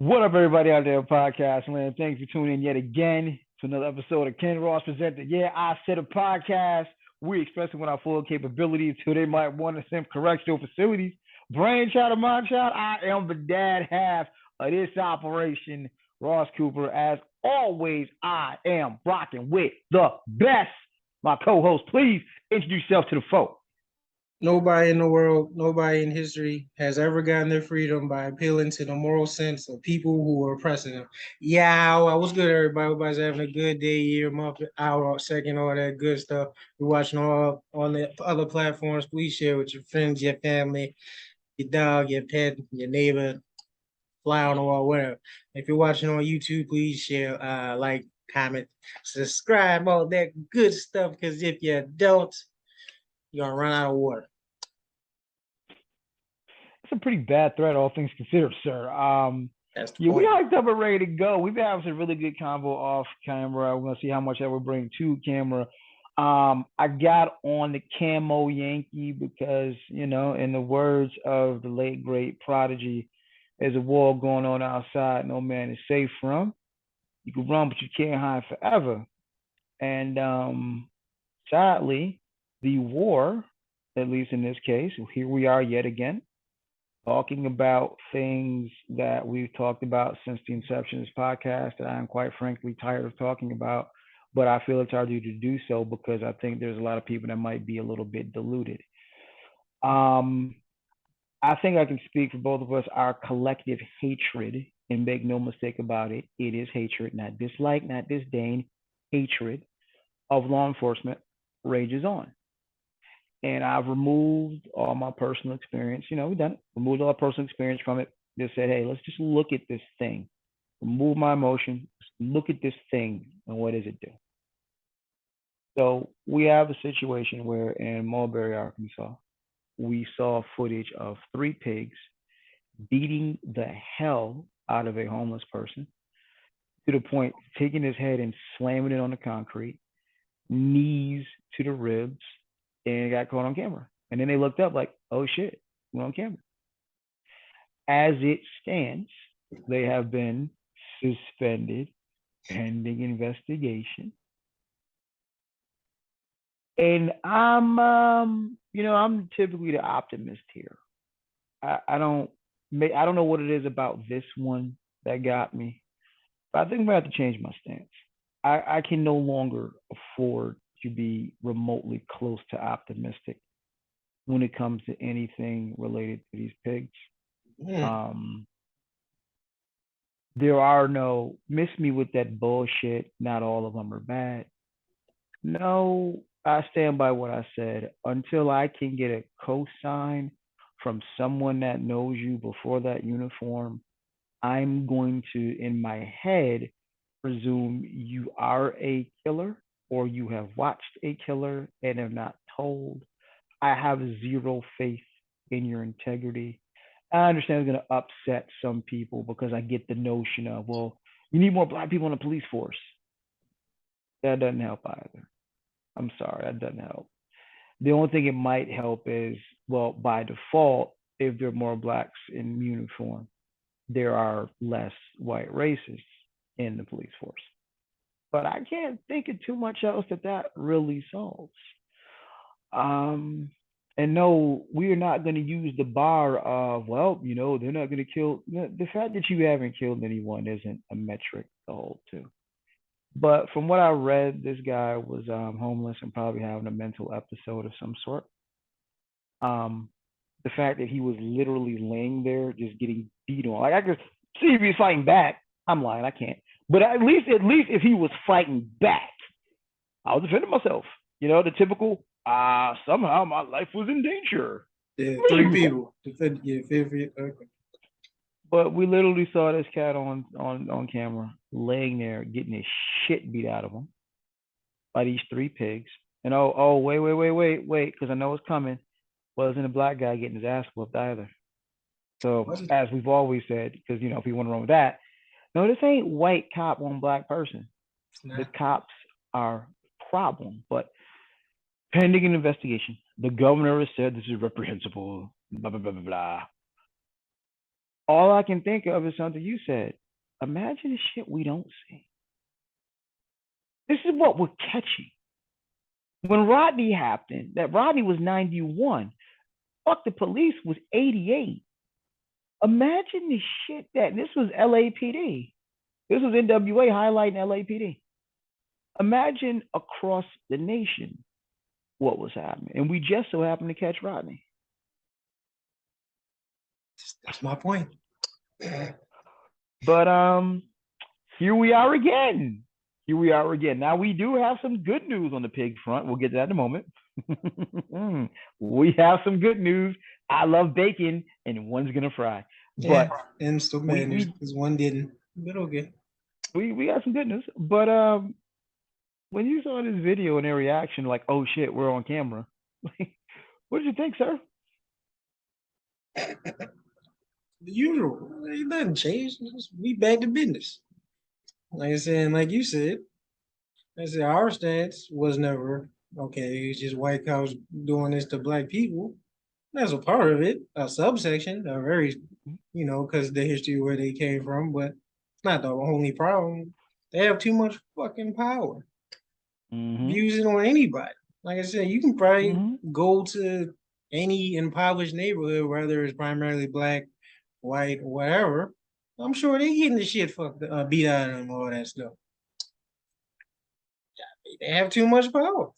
What up, everybody out there in podcast land? Thanks for tuning in yet again to another episode of Ken Ross presented. Yeah, I said a podcast. We expressing with our full capabilities till they might want to send correctional facilities. Brainchild of my child, I am the dad half of this operation, Ross Cooper. As always, I am rocking with the best. My co-host, please introduce yourself to the folk. Nobody in the world, nobody in history has ever gotten their freedom by appealing to the moral sense of people who were oppressing them. Yeah, what's good, everybody? Everybody's having a good day, year, month, hour, second, all that good stuff. You're watching all on the other platforms. Please share with your friends, your family, your dog, your pet, your neighbor, fly on the wall, whatever. If you're watching on YouTube, please share, like, comment, subscribe, all that good stuff. Because if you don't, you're gonna run out of water. It's a pretty bad threat, all things considered, sir. That's the Yeah, we point. hyped up and ready to go. We've been having some really good convo off camera. We're gonna see how much I will bring to camera. I got on the camo Yankee because, in the words of the late great Prodigy, there's a war going on outside no man is safe from. You can run, but you can't hide forever. And sadly, the war, at least in this case, here we are yet again talking about things that we've talked about since the inception of this podcast that I'm quite frankly tired of talking about. But I feel it's our duty to do so because I think there's a lot of people that might be a little bit deluded. Um, I think I can speak for both of us. Our collective hatred, and make no mistake about it, it is hatred, not dislike, not disdain, hatred of law enforcement rages on. And I've removed all my personal experience. We've done it. Removed all personal experience from it. Just said, hey, let's just look at this thing. Remove my emotion. Look at this thing and what does it do? So we have a situation where in Mulberry, Arkansas, we saw footage of three pigs beating the hell out of a homeless person to the point taking his head and slamming it on the concrete, knees to the ribs, and it got caught on camera. And then they looked up like, oh shit, we're on camera. As it stands, they have been suspended pending investigation. And I'm typically the optimist here. I don't know what it is about this one that got me, but I think I'm gonna have to change my stance. I can no longer afford to be remotely close to optimistic when it comes to anything related to these pigs. Um, there are no miss me with that bullshit. Not all of them are bad. No, I stand by what I said. Until I can get a cosign from someone that knows you before that uniform, I'm going to, in my head, presume you are a killer or you have watched a killer and are not told. I have zero faith in your integrity. I understand it's going to upset some people because I get the notion of, well, you need more black people in the police force. That doesn't help either. I'm sorry, that doesn't help. The only thing it might help is, well, by default, if there are more blacks in uniform, there are less white racists in the police force. But I can't think of too much else that really solves. Um, and no, we are not going to use the bar of, well, they're not going to kill. The fact that you haven't killed anyone isn't a metric to hold to. But from what I read, this guy was homeless and probably having a mental episode of some sort. Um, the fact that he was literally laying there just getting beat on, like I could see if he's fighting back. I'm lying, I can't. But at least if he was fighting back, I was defending myself. The typical, somehow my life was in danger. Yeah, three people. Yeah, okay. But we literally saw this cat on camera laying there getting his shit beat out of him by these three pigs. And wait, because I know it's coming. Wasn't a black guy getting his ass whooped either. So as we've always said, because if you want to run with that, no, this ain't white cop on black person. The cops are problem, but pending an investigation. The governor has said this is reprehensible. Blah blah blah blah blah. All I can think of is something you said. Imagine the shit we don't see. This is what we're catching. When Rodney happened, that Rodney was 91. Fuck, the police was 88. Imagine the shit that this was LAPD. This was NWA highlighting LAPD. Imagine across the nation what was happening. And we just so happened to catch Rodney. That's my point. But here we are again. Here we are again. Now we do have some good news on the pig front. We'll get to that in a moment. We have some good news. I love bacon, and one's gonna fry. Yeah, But and still bad news because one didn't. But okay. we got some good news. But when you saw this video and their reaction, like, oh shit, we're on camera. What did you think, sir? The usual. Nothing changed. We back to business. Like I said, like you said, I said our stance was never okay. It's just white cops doing this to black people. That's a part of it, a subsection, a very, because the history where they came from, but it's not the only problem. They have too much fucking power. Mm-hmm. Use it on anybody. Like I said, you can probably Mm-hmm. go to any impoverished neighborhood, whether it's primarily black, white, or whatever. I'm sure they getting the shit beat out of them, all that stuff. They have too much power.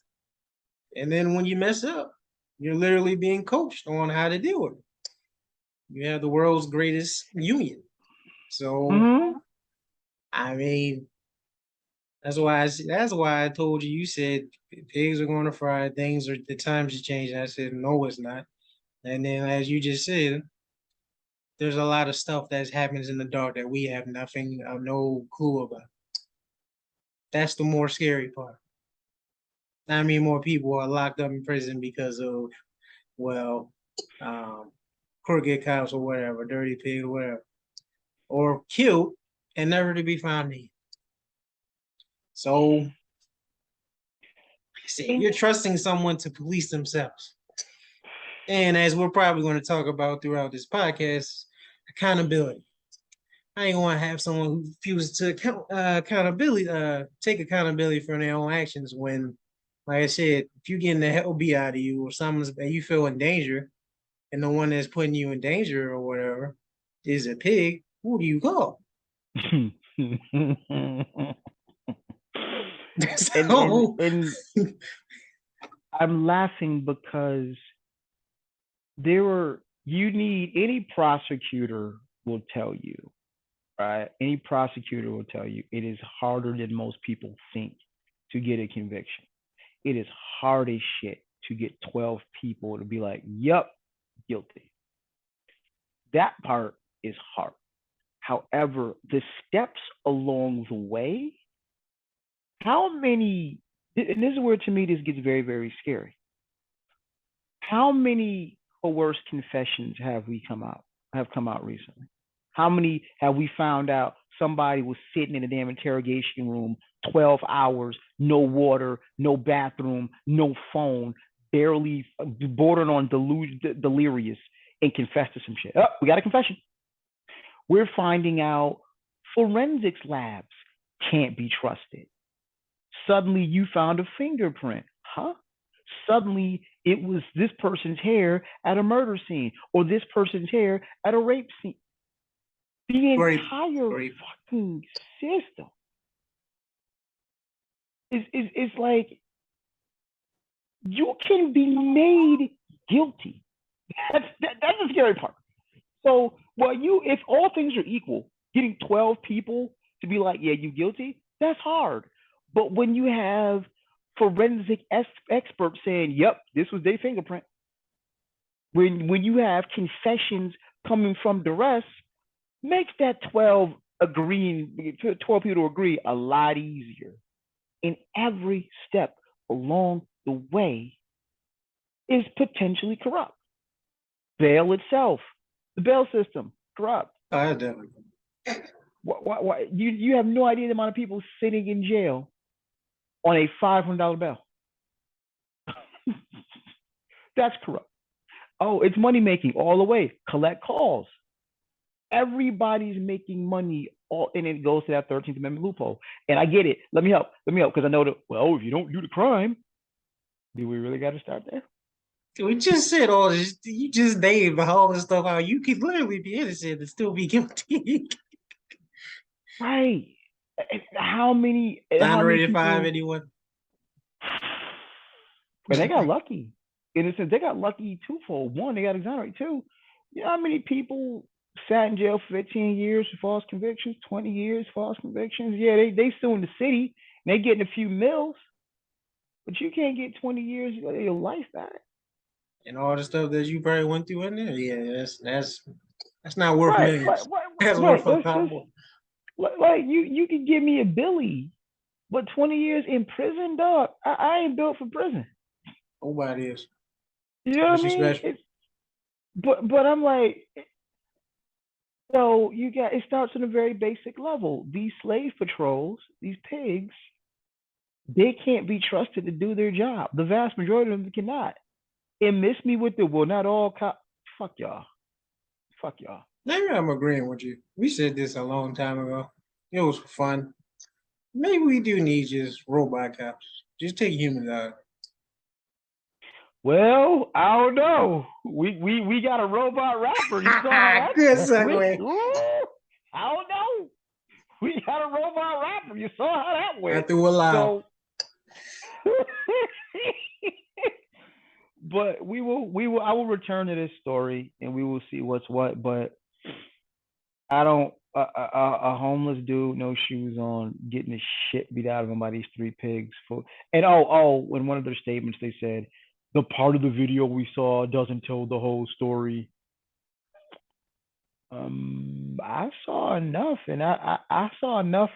And then when you mess up, you're literally being coached on how to deal with it. You have the world's greatest union. So, Mm-hmm. I mean, that's why I told you. You said pigs are going to fry. The times are changing. I said no, it's not. And then, as you just said, there's a lot of stuff that happens in the dark that we have no clue about. That's the more scary part. I mean, more people are locked up in prison because of, well, um, crooked cops or whatever, dirty pig or whatever, or killed and never to be found again. So, see, you're trusting someone to police themselves. And as we're probably going to talk about throughout this podcast, accountability. I ain't want to have someone who refuses to take accountability for their own actions when, like I said, if you're getting the hell beat out of you or you feel in danger, and the one that's putting you in danger or whatever is a pig, who do you call? and and So, and I'm laughing because you need any prosecutor will tell you, right? Any prosecutor will tell you it is harder than most people think to get a conviction. It is hard as shit to get 12 people to be like, "Yup, guilty." That part is hard. However, the steps along the way, how many, and this is where to me this gets very, very scary. How many coerced confessions have come out recently? How many have we found out somebody was sitting in a damn interrogation room 12 hours, no water, no bathroom, no phone, barely bordering on delirious, and confessed to some shit? Oh, we got a confession. We're finding out forensics labs can't be trusted. Suddenly you found a fingerprint. Huh? Suddenly it was this person's hair at a murder scene or this person's hair at a rape scene. The entire fucking system is like you can be made guilty. That's the scary part. So, if all things are equal, getting 12 people to be like, yeah, you guilty, that's hard. But when you have forensic experts saying, yep, this was their fingerprint, when you have confessions coming from duress, makes that 12 people agree a lot easier. And every step along the way is potentially corrupt. Bail itself, the bail system, corrupt. I definitely. Why, you have no idea the amount of people sitting in jail on a $500 bail. That's corrupt. Oh, it's money making all the way. Collect calls. Everybody's making money, all, and it goes to that 13th Amendment loophole. And I get it. Let me help. Let me help, because I know that. Well, if you don't do the crime, do we really got to start there? We just said all this. You just named all this stuff how you could literally be innocent and still be guilty. Right. How many? How many Exonerated five, people? anyone? And they got lucky. In a sense, they got lucky twofold. One, they got exonerated. Two, you know how many people sat in jail for 15 years for false convictions, 20 years false convictions? Yeah, they still in the city and they getting a few mils, but you can't get 20 years of your life back. And all the stuff that you probably went through in there. Yeah, that's not worth Right, millions. That's right. worth a Let's lot just more. like you can give me a Billy, but 20 years in prison, dog. I ain't built for prison. Nobody is. You know what I Unless you mean? special. But I'm like, so you got, it starts on a very basic level. These slave patrols, these pigs, they can't be trusted to do their job. The vast majority of them cannot. And miss me with the, well, not all cops. Fuck y'all. Fuck y'all. Maybe I'm agreeing with you. We said this a long time ago. It was fun. Maybe we do need just robot cops. Just take humans out. Well, I don't know. We got a robot rapper. You saw how Good that went. segue. I don't know. We got a robot rapper. You saw how that I went. threw a loud. So but we will I will return to this story and we will see what's what. But I don't, a homeless dude, no shoes on, getting the shit beat out of him by these three pigs. For, and in one of their statements they said the part of the video we saw doesn't tell the whole story. I saw enough, and I saw enough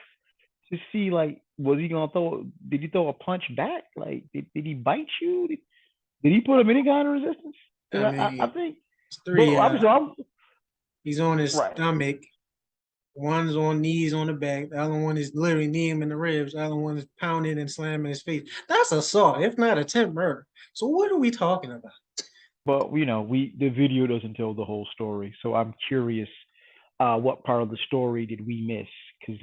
to see, like, was he gonna throw? Did he throw a punch back? Like, did he bite you? Did he put up any kind of resistance? I Because I mean, think, it's but three. He's on his right. stomach. One's on knees on the back. The other one is literally kneeing him in the ribs. The other one is pounding and slamming his face. That's assault, if not attempt murder. So what are we talking about? But the video doesn't tell the whole story, so I'm curious. What part of the story did we miss? Because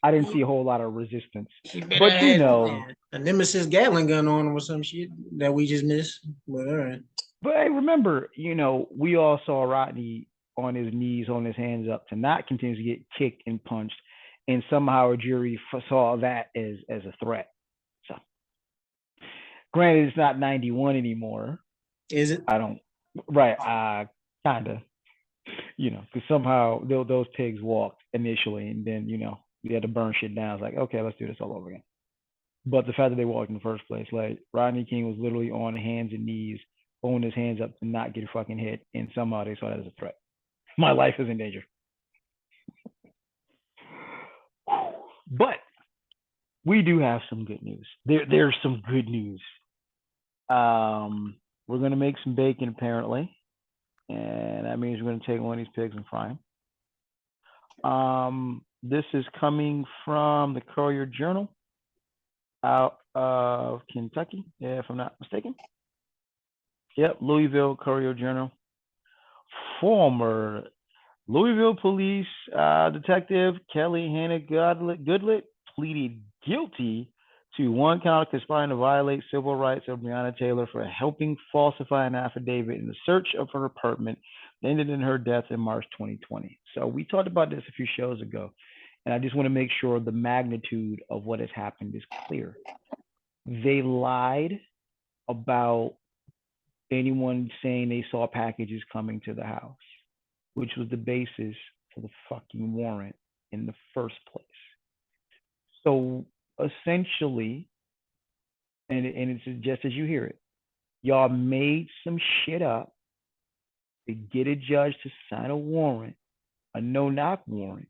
I didn't see a whole lot of resistance. He better But have a Nemesis Gatling gun on him or some shit that we just missed. But all right. but hey, remember, we all saw Rodney on his knees, on his hands up, to not continue to get kicked and punched, and somehow a jury saw that as a threat. So, granted, it's not 91 anymore. Is it? I don't. Right. Kinda. Because somehow those pigs walked initially, and then we had to burn shit down. It's like, okay, let's do this all over again. But the fact that they walked in the first place, like Rodney King was literally on hands and knees, holding his hands up to not get fucking hit, and somehow they saw that as a threat. My life is in danger. But we do have some good news. There's some good news. We're gonna make some bacon apparently, and that means we're gonna take one of these pigs and fry them. This is coming from the Courier Journal out of Kentucky, if I'm not mistaken. Yep, Louisville Courier Journal. Former Louisville police detective Kelly Hannah Goodlet pleaded guilty to one count of conspiring to violate civil rights of Breonna Taylor for helping falsify an affidavit in the search of her apartment that ended in her death in March 2020. So we talked about this a few shows ago, and I just want to make sure the magnitude of what has happened is clear. They lied about anyone saying they saw packages coming to the house, which was the basis for the fucking warrant in the first place. So essentially, and it's just as you hear it, y'all made some shit up to get a judge to sign a warrant, a no-knock warrant.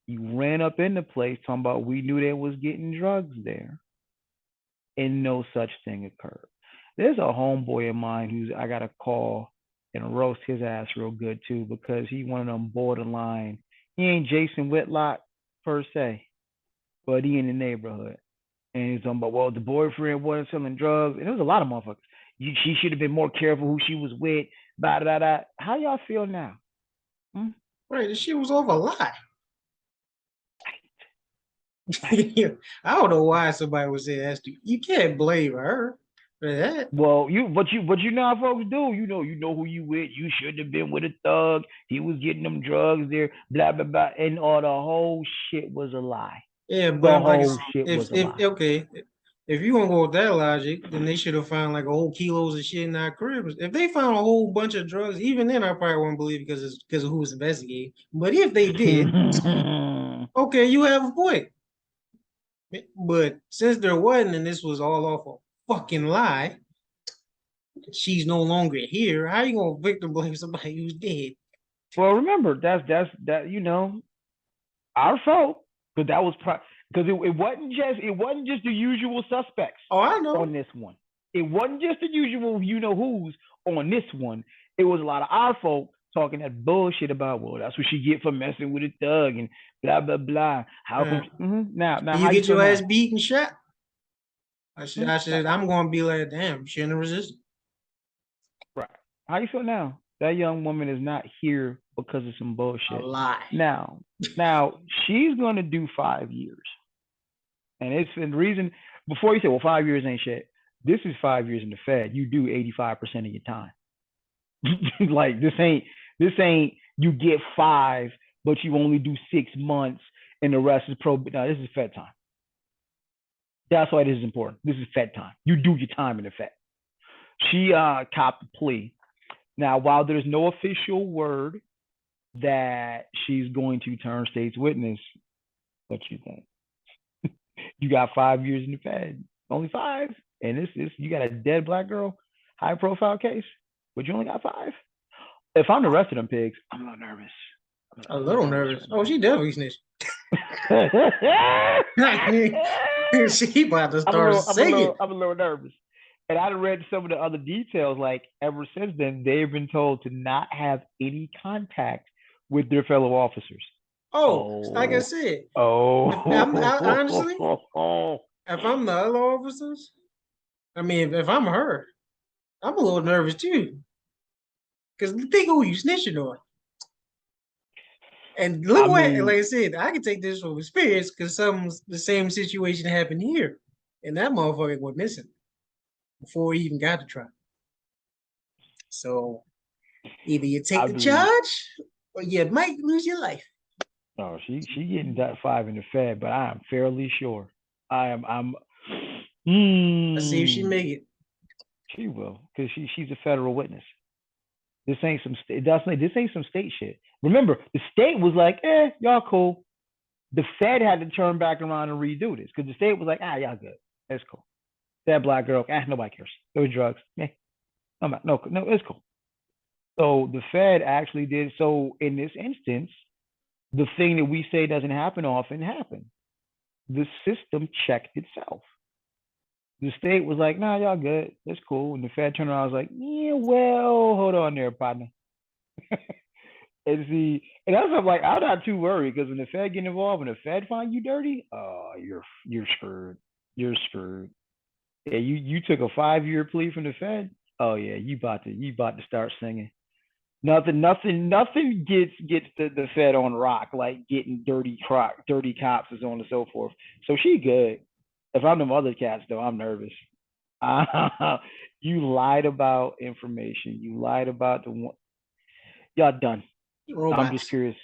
You ran up in the place talking about we knew they was getting drugs there, and no such thing occurred. There's a homeboy of mine who's I got to call and roast his ass real good too, because he one of them borderline. He ain't Jason Whitlock per se, but he in the neighborhood. And he's talking about, well, the boyfriend wasn't selling drugs, and there was a lot of motherfuckers. She should have been more careful who she was with. Blah, blah, blah. How y'all feel now? Hmm? Right, the shit was off a lot. Right. I don't know why somebody would say that. You can't blame her for that. Well, you know how folks do. You know who you with. You shouldn't have been with a thug. He was getting them drugs there, blah blah blah, and all the whole shit was a lie. Yeah, The but like, whole shit was a if lie. okay, if you want to go with that logic, then they should have found like a whole kilos of shit in our cribs. If they found a whole bunch of drugs, even then I probably wouldn't believe because it's because of who was investigating. But if they did, okay, you have a point. But since there wasn't, and this was all off a fucking lie, she's no longer here. How you gonna victim blame somebody who's dead? Well, remember that our fault because that was because it wasn't just the usual suspects Oh, I know. on this one. It wasn't just the usual you know who's on this one. It was a lot of our folk talking that bullshit about well that's what she get for messing with a thug and blah blah blah. How come? Now You how you get feel your ass now? beat and shot. Hmm? I'm gonna be like, damn, shouldn't have resisted. Right. How you feel now? That young woman is not here because of some A bullshit. lie. Now, now she's gonna do 5 years. And it's the reason before you say, well, 5 years ain't shit. This is 5 years in the Fed. You do 85% of your time. Like this ain't you get five, but you only do 6 months and the rest is pro. No, this is Fed time. That's why this is important. This is Fed time. You do your time in the Fed. She copped the plea. Now, while there's no official word that she's going to turn state's witness, what you think? You got 5 years in the Fed, only five, and this you got a dead black girl, high profile case, but you only got five. If I'm the rest of them pigs, I'm a little nervous. A I'm a little little nervous nervous. right Oh, now. she definitely snitched. She about to start singing. I'm a little nervous. And I read some of the other details. Like ever since then, they've been told to not have any contact with their fellow officers. Oh, like I Oh, said, honestly, oh. if I'm the other officers, I mean, if I'm her, I'm a little nervous too. Because think who you snitching on. And look I what, like mean, I said, I can take this from experience because the same situation happened here. And that motherfucker went missing before he even got to trial. So either you take I the mean, charge or you might lose your life. no, she getting that five in the Fed, but I am fairly sure. I'm. Let's see if she Hmm. make it. She will, because she's a federal witness. This ain't some state. This ain't some state shit. Remember, the state was like, y'all cool. The Fed had to turn back around and redo this because the state was like, y'all good. It's cool. That black girl, nobody cares. It was drugs. No, it's cool. So the Fed actually did. So in this instance, the thing that we say doesn't happen often happened. The system checked itself. The state was like, nah, y'all good. That's cool. And the Fed turned around and was like, yeah, well, hold on there, partner. And see, and that's I'm like, I'm not too worried because when the Fed get involved and the Fed find you dirty, oh, you're screwed. You're screwed. Yeah, you took a 5 year plea from the Fed. Oh yeah, you about to start singing. Nothing gets the Fed on rock like getting dirty cops and so on and so forth. So she good. If I'm them other cats though, I'm nervous. You lied about information. You lied about the one. Y'all done. I'm just Robots. curious.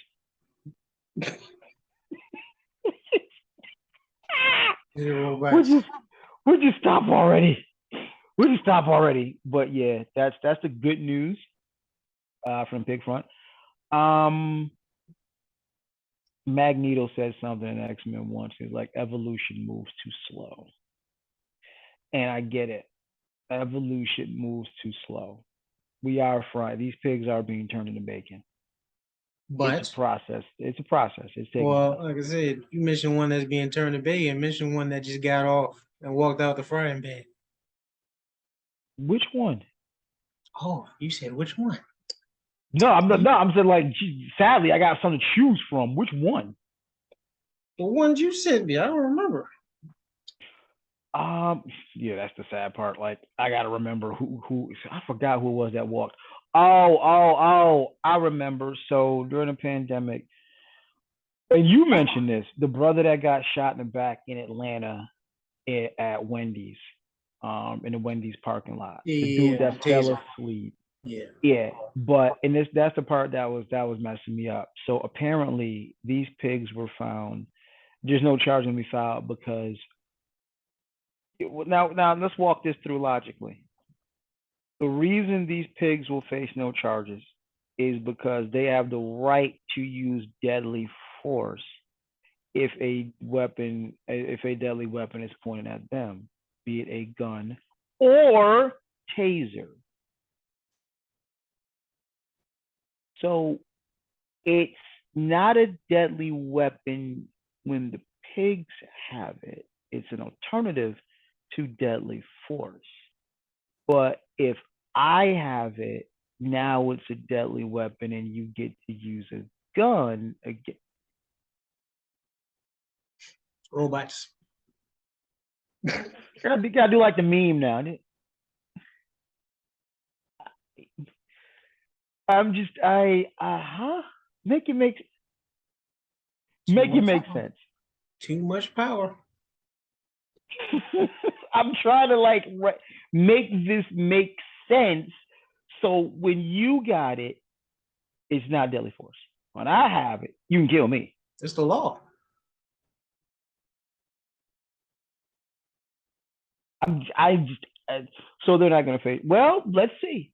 They're We'll robots. just we'll just stop already. We'll just stop already. But yeah, that's the good news from Big Front. Um, Magneto said something in X-Men once. He's like, evolution moves too slow. And I get it. Evolution moves too slow. We are fried. These pigs are being turned into bacon. It's a But process. It's a process. It's taking well, time. like I said, you mentioned one that's being turned to bacon. Mention one that just got off and walked out the frying pan. Which one? Oh, you said which one? No, I'm not. No, I'm saying like, sadly, I got something to choose from. Which one? The ones you sent me, I don't remember. Um, yeah, that's the sad part. Like, I gotta remember who. I forgot who it was that walked. I remember. So during the pandemic, and you mentioned this, the brother that got shot in the back in Atlanta at Wendy's, in the Wendy's parking lot. The dude Yeah, that the fell taser. asleep. Yeah. Yeah, but and that's the part that was messing me up. So apparently these pigs were found. There's no charge going to be filed because now let's walk this through logically. The reason these pigs will face no charges is because they have the right to use deadly force if a deadly weapon is pointed at them, be it a gun or taser. So it's not a deadly weapon when the pigs have it. It's an alternative to deadly force. But if I have it, now it's a deadly weapon and you get to use a gun again. Robots. You gotta do like the meme now. I'm just make it Too make it much make power. sense. Too much power. I'm trying to like make this make sense. So when you got it, it's not deadly force. When I have it, you can kill me. It's the law. I just so they're not going to face. Well, let's see.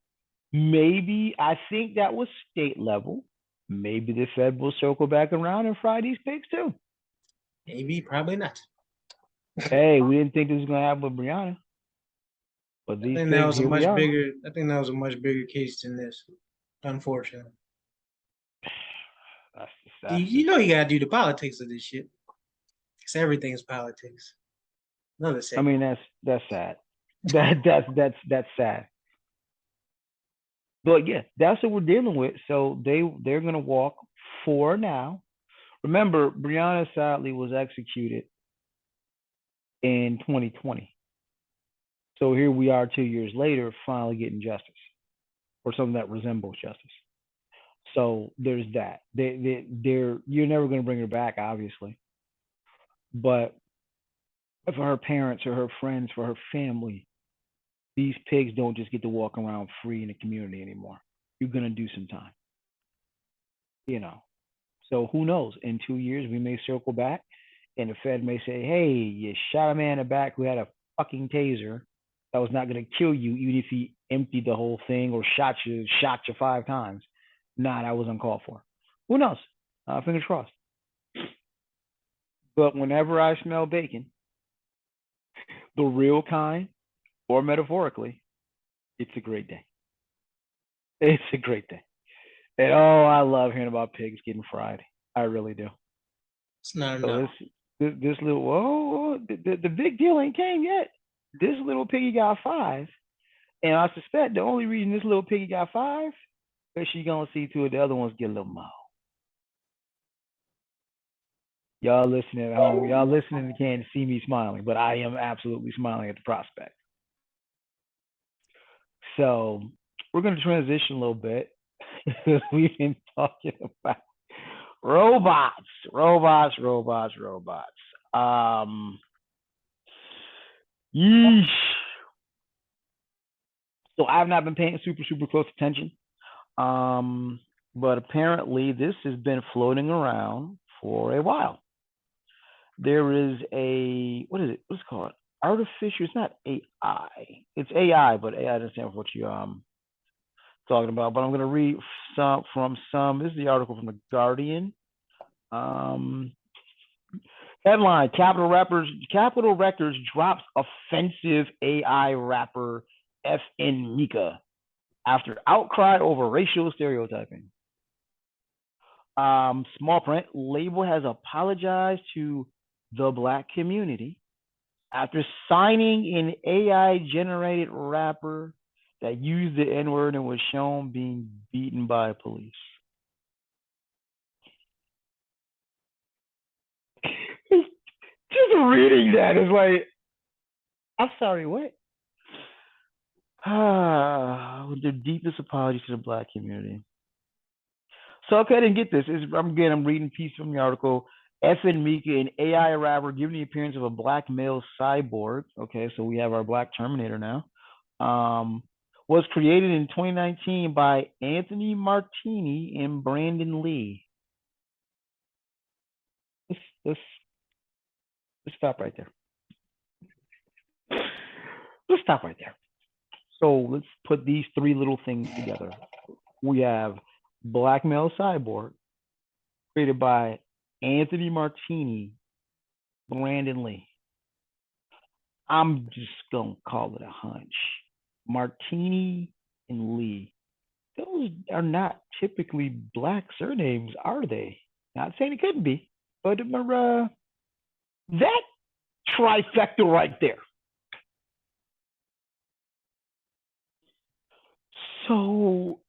Maybe I think that was state level. Maybe the Fed will circle back around and fry these pigs too. Maybe, probably not. Hey, we didn't think this was going to happen with Breonna, but I these think that pigs, was a here we much are. bigger. I think that was a much bigger case than this. Unfortunately, That's just, you, that's you just. know you gotta do the politics of this shit. Cause everything is politics. Another I segment. mean, that's sad. That's sad. But yeah, that's what we're dealing with. So they're gonna walk for now. Remember, Breonna sadly was executed in 2020. So here we are 2 years later, finally getting justice or something that resembles justice. So there's that. They're you're never going to bring her back, obviously, but for her parents or her friends, for her family, these pigs don't just get to walk around free in the community anymore. You're going to do some time, you know. So who knows? In 2 years, we may circle back, and the Fed may say, "Hey, you shot a man in the back who had a fucking taser that was not going to kill you, even if he emptied the whole thing or shot you 5 times. Nah, that was uncalled for." Who knows? Fingers crossed. But whenever I smell bacon, the real kind, or metaphorically, it's a great day. It's a great day. And oh, I love hearing about pigs getting fried. I really do. It's not So enough. this little whoa, the big deal ain't came yet. This little piggy got five, and I suspect the only reason this little piggy got five is she gonna see two of the other ones get a little more. Y'all listening at home, y'all listening can't see me smiling, but I am absolutely smiling at the prospect. So we're gonna transition a little bit. We've been talking about robots, robots. Um, yeesh. So I have not been paying super close attention. Um, but apparently this has been floating around for a while. There is a what is it? What's it called? Artificial. It's not AI. It's AI, but AI doesn't stand for what you talking about. But I'm gonna read some from some. This is the article from the Guardian. Um, Headline: Capitol Records drops offensive AI rapper FN Meka after outcry over racial stereotyping. Small print: label has apologized to the black community after signing an AI generated rapper that used the N word and was shown being beaten by police. Just reading that is like, I'm sorry, what? With their deepest apologies to the black community. So okay, I didn't get this. I'm reading a piece from the article. FN Meka, an AI rapper, given the appearance of a black male cyborg. Okay, so we have our black Terminator now. Um, was created in 2019 by Anthony Martini and Brandon Lee. Let's let's, let's stop right there. Let's stop right there. So let's put these three little things together. We have Black Male Cyborg, created by Anthony Martini, Brandon Lee. I'm just gonna call it a hunch. Martini and Lee. Those are not typically black surnames, are they? Not saying it couldn't be, but that trifecta right there. So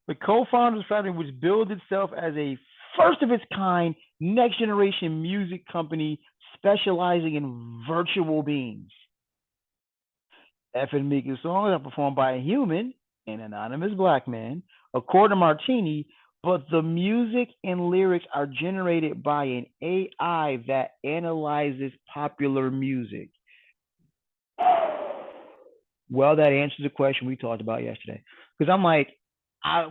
the co-founders family, which billed itself as a first of its kind next generation music company specializing in virtual beings. FN Meka's songs are performed by a human, an anonymous black man, according to Martini, but the music and lyrics are generated by an AI that analyzes popular music. Well, that answers the question we talked about yesterday. Because I'm like,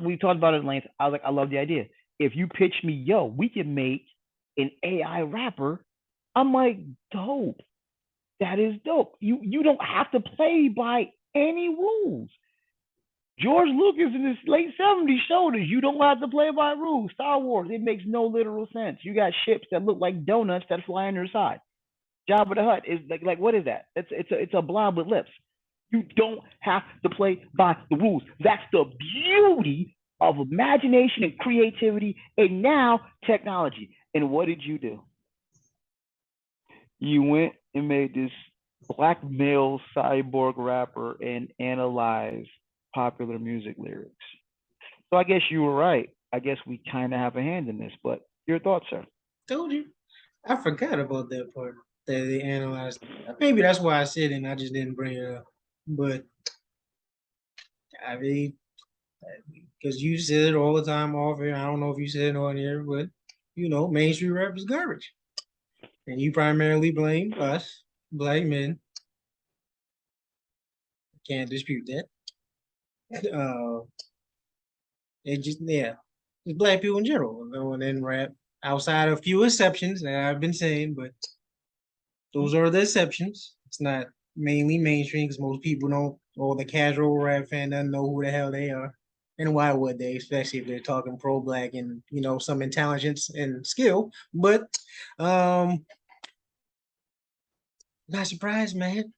we talked about it at length. I was like, I love the idea. If you pitch me, yo, we can make an AI rapper. I'm like, dope. That is dope. You don't have to play by any rules. George Lucas in his late 70s showed us you don't have to play by rules. Star Wars, it makes no literal sense. You got ships that look like donuts that fly on their side. Jabba the Hutt is like what is that? It's a blob with lips. You don't have to play by the rules. That's the beauty of imagination and creativity and now technology. And what did you do? You went and made this black male cyborg rapper and analyzed popular music lyrics. So I guess you were right. I guess we kind of have a hand in this, but your thoughts, sir? Told you. I forgot about that part that they analyzed. Maybe that's why I said it and I just didn't bring it up. But I mean, because you said it all the time off here. I don't know if you said it on here, but mainstream rap is garbage. And you primarily blame us, black men. Can't dispute that. Uh, it just it's black people in general going in rap. Outside of few exceptions that I've been saying, but those are the exceptions. It's not mainly mainstream because most people don't, or the casual rap fan doesn't know who the hell they are. And why would they, especially if they're talking pro-black and some intelligence and skill? But not surprised, man.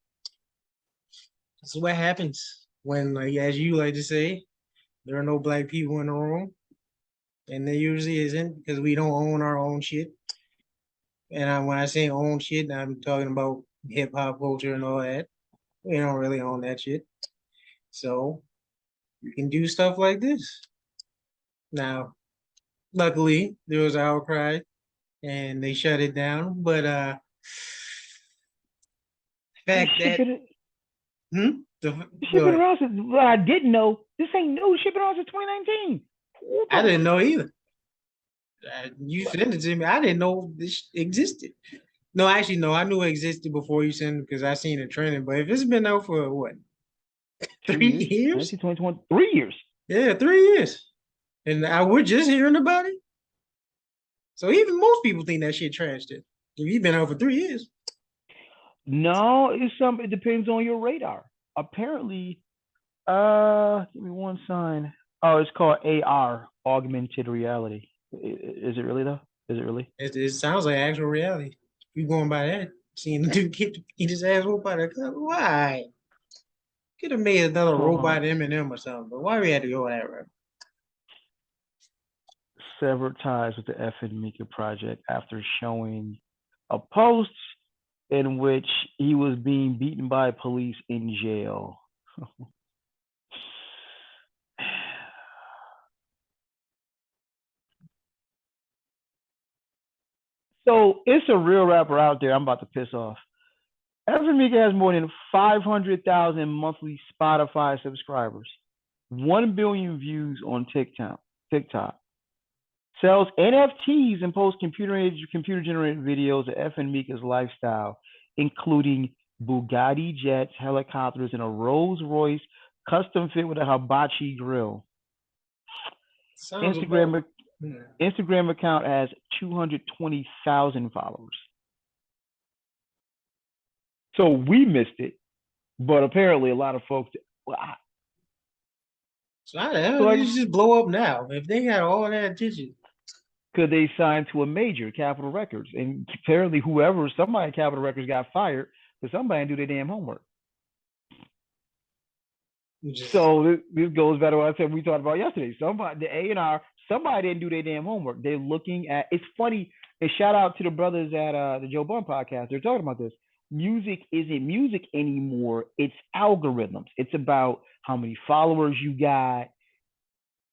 This is what happens when, like, as you like to say, there are no black people in the room, and there usually isn't because we don't own our own shit. And when I say own shit, I'm talking about hip hop culture and all that. We don't really own that shit. So you can do stuff like this. Now, luckily, there was an outcry and they shut it down. But the fact that shipping around since what I didn't know, this ain't new. Shipping around since 2019. I didn't know either. You sent it to me. I didn't know this existed. No, actually, no. I knew it existed before you sent it because I seen it trending. But if it's been out for what, 3 years? 2020, 3 years. Yeah, 3 years. And we're just hearing about it. So even most people think that shit trashed it. If you've been out for 3 years. No, it depends on your radar. Apparently, give me one sign. Oh, it's called AR, augmented reality. Is it really though? Is it really? It sounds like actual reality. You going by that? Seeing the dude get his ass whooped by the gun? Why? Could have made another robot Eminem or something, but why we had to go that route? Severed ties with the FN Meka project after showing a post in which he was being beaten by police in jail. So it's a real rapper out there I'm about to piss off. FN Meka has more than 500,000 monthly Spotify subscribers, 1 billion views on TikTok. TikTok sells NFTs and posts computer generated videos of FN Meka's lifestyle, including Bugatti jets, helicopters, and a Rolls Royce custom fit with a hibachi grill. Sounds about. Instagram account has 220,000 followers. So we missed it, but apparently a lot of folks. Well, so how the hell did you just blow up now? If they got all that attention, because they signed to a major, Capitol Records, and apparently somebody at Capitol Records got fired because somebody didn't do their damn homework. So this goes back to what I said we talked about yesterday. Somebody, the A&R, somebody didn't do their damn homework. They're looking at. It's funny. And shout out to the brothers at the Joe Budden podcast. They're talking about this. Music isn't music anymore. It's algorithms. It's about how many followers you got.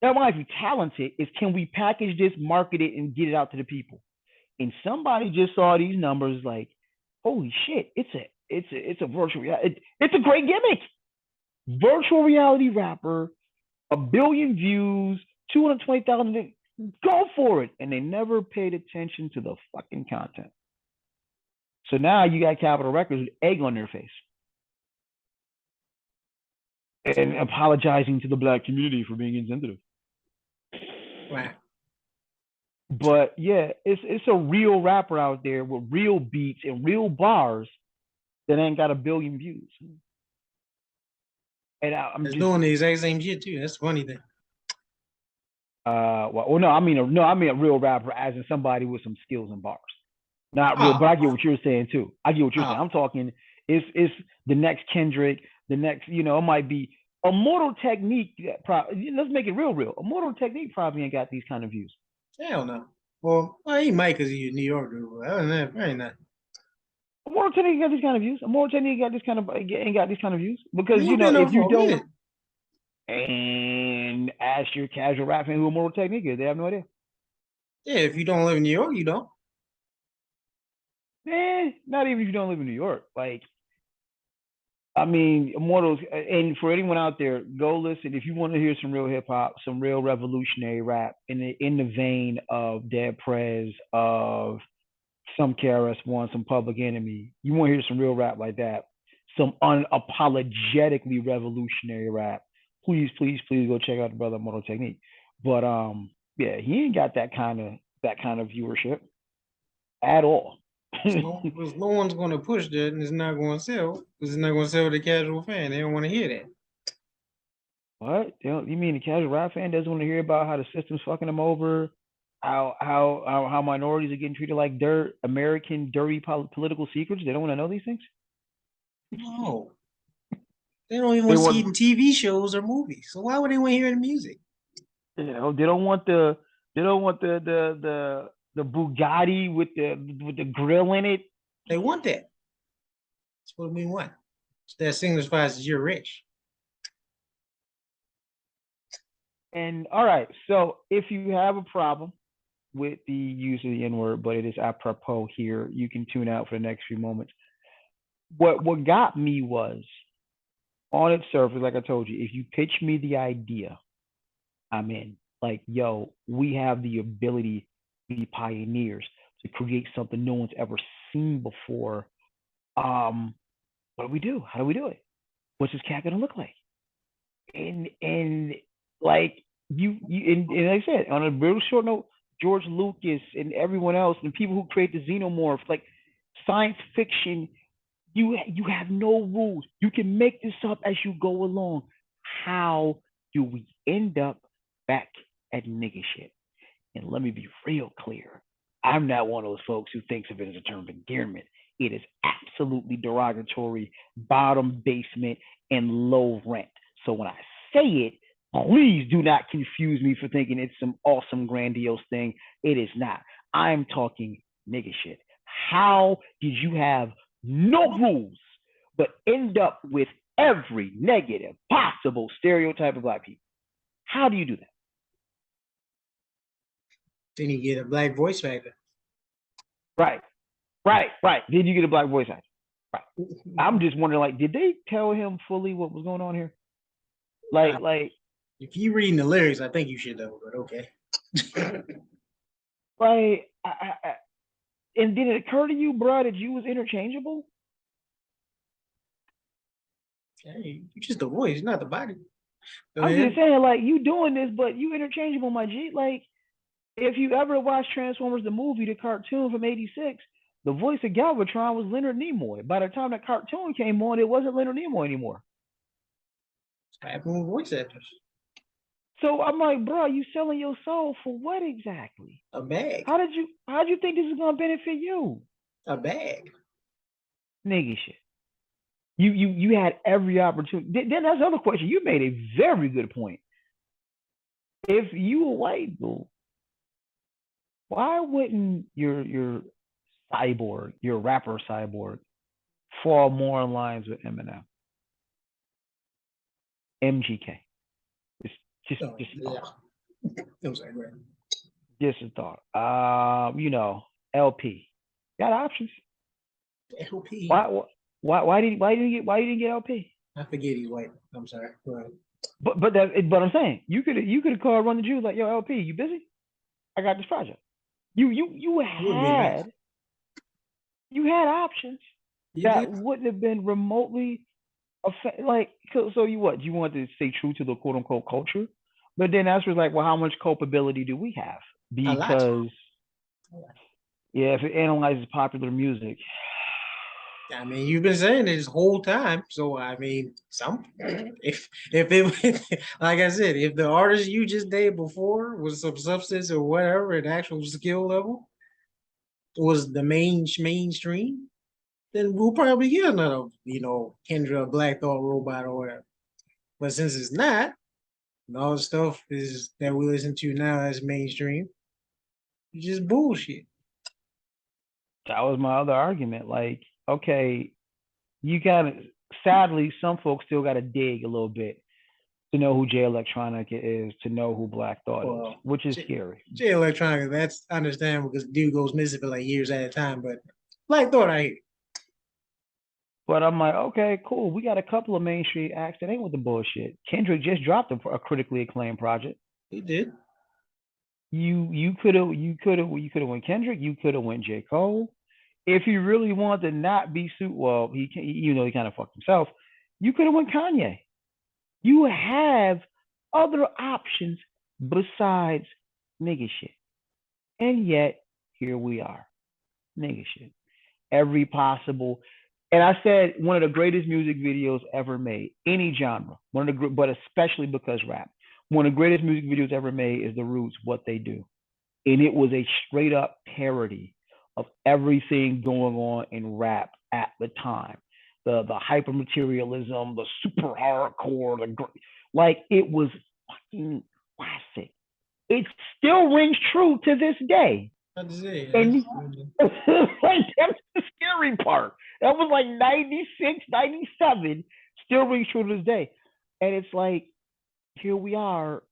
That might be talented. Is can we package this, market it, and get it out to the people? And somebody just saw these numbers, like, holy shit! It's a virtual. It's a great gimmick. Virtual reality rapper, 1 billion views, 220,000. Go for it. And they never paid attention to the fucking content. So now you got Capitol Records with egg on their face and apologizing to the black community for being insensitive. Wow. But yeah, it's a real rapper out there with real beats and real bars that ain't got 1 billion views. And I'm just doing the exact same shit too. That's funny thing. No, I mean a real rapper, as in somebody with some skills and bars. Not real, but I get what you're saying too. I get what you're saying. I'm talking. It's the next Kendrick, the next. It might be Immortal Technique. Let's make it real. Immortal Technique probably ain't got these kind of views. Hell no. Well, he might because he's a New Yorker. Other than that, probably not. Immortal Technique got these kind of views. Immortal Technique ain't got these kind of views because if you don't. And ask your casual rap fan who Immortal Technique is. They have no idea. Yeah, if you don't live in New York, you don't. Not even if you don't live in New York. Like, I mean, Immortals, and for anyone out there, go listen. If you want to hear some real hip hop, some real revolutionary rap in the vein of Dead Prez, of some KRS-One, some Public Enemy, you want to hear some real rap like that, some unapologetically revolutionary rap, please go check out the brother Immortal Technique. But yeah, he ain't got that kind of viewership at all. No one's going to push that, and it's not going to sell because it's not going to sell to the casual fan. They don't want to hear that. What? You mean the casual rap fan doesn't want to hear about how the system's fucking them over, how minorities are getting treated like dirt, American dirty political secrets? They don't want to know these things. No, they don't even want to see it in TV shows or movies. So why would they want to hear the music? They don't want the Bugatti with the grill in it. They want that. That's what we want. That signifies that you're rich. And all right, so if you have a problem with the use of the N-word, but it is apropos here, you can tune out for the next few moments. What got me was, on its surface, like I told you, if you pitch me the idea, I'm in. Like, yo, we have the ability to be pioneers, to create something no one's ever seen before. What do we do? How do we do it? What's this cat gonna look like? And like and like I said, on a real short note, George Lucas and everyone else and people who create the xenomorph, like science fiction, you have no rules. You can make this up as you go along. How do we end up back at nigga shit? And let me be real clear. I'm not one of those folks who thinks of it as a term of endearment. It is absolutely derogatory, bottom basement, and low rent. So when I say it, please do not confuse me for thinking it's some awesome, grandiose thing. It is not. I'm talking nigga shit. How did you have no rules, but end up with every negative possible stereotype of black people? How do you do that? Then you get a black voice actor. Right. Then you get a black voice actor. I'm just wondering, like, did they tell him fully what was going on here? Uh, Like, if you reading the lyrics, I think you should know, but okay. like, and did it occur to you, bro, that you was interchangeable? Hey, you just the voice, not the body. Go I'm just ahead. saying, like, you doing this, but you interchangeable, my G. Like, if you ever watched Transformers the movie, the cartoon from '86, the voice of Galvatron was Leonard Nimoy. By the time that cartoon came on, it wasn't Leonard Nimoy anymore. What happened with voice actors? So I'm like, bro, you selling your soul for what exactly? A bag. How did you think this is gonna benefit you? A bag. Nigga shit. You had every opportunity. Then that's another question. You made a very good point. If you a white dude, why wouldn't your cyborg, your rapper cyborg, fall more in lines with Eminem, MGK? Just Oh, just a yeah. thought. I'm sorry, right. Just a thought. LP. Got options. LP. Why you didn't get LP? I forget he's white. I'm sorry. Go ahead. But I'm saying you could have called Run the Jewels like, yo, LP, you busy? I got this project. You It would have been nice. had options You that did. wouldn't have been remotely like, so you what? You want to stay true to the quote unquote culture, but then that's was like, well, how much culpability do we have? A lot. Because yeah, if it analyzes popular music, I mean, you've been saying it this whole time. So I mean, if it like I said, if the artist you just named before was some substance or whatever, an actual skill level was the mainstream, then we'll probably get another, Kendra Black Thought Robot or whatever. But since it's not, and all the stuff is that we listen to now as mainstream, it's just bullshit. that was my other argument. Like, okay, you got to, sadly, some folks still got to dig a little bit to know who Jay Electronica is, to know who Black Thought is, Well, which is scary. J Electronica, that's understandable because dude goes missing for like years at a time. But Black Thought, I hear. But I'm like, okay, cool. We got a couple of mainstream acts that ain't with the bullshit. Kendrick just dropped a critically acclaimed project. He did. You could have went Kendrick. You could have went J Cole. If you really wanted to not be suit, well, he kind of fucked himself. You could have went Kanye. You have other options besides nigga shit, and yet here we are, nigga shit. Every possible. And I said one of the greatest music videos ever made, any genre, but especially because rap. One of the greatest music videos ever made is The Roots, What They Do, and it was a straight up parody of everything going on in rap at the time. The hyper materialism, the super hardcore, like it was fucking classic. It still rings true to this day. Not to say, And like that's the scary part. That was like 96, 97, still rings true to this day. And it's like, here we are,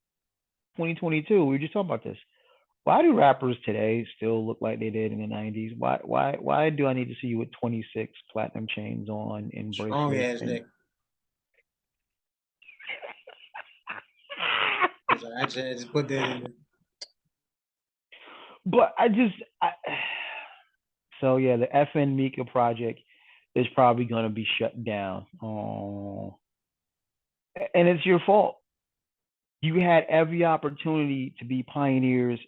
2022. We were just talking about this. Why do rappers today still look like they did in the 90s? Why do I need to see you with 26 platinum chains on and strong bracelets ass and neck. I just put that in. But so yeah, the FN Meka project is probably going to be shut down. Oh, and it's your fault. You had every opportunity to be pioneers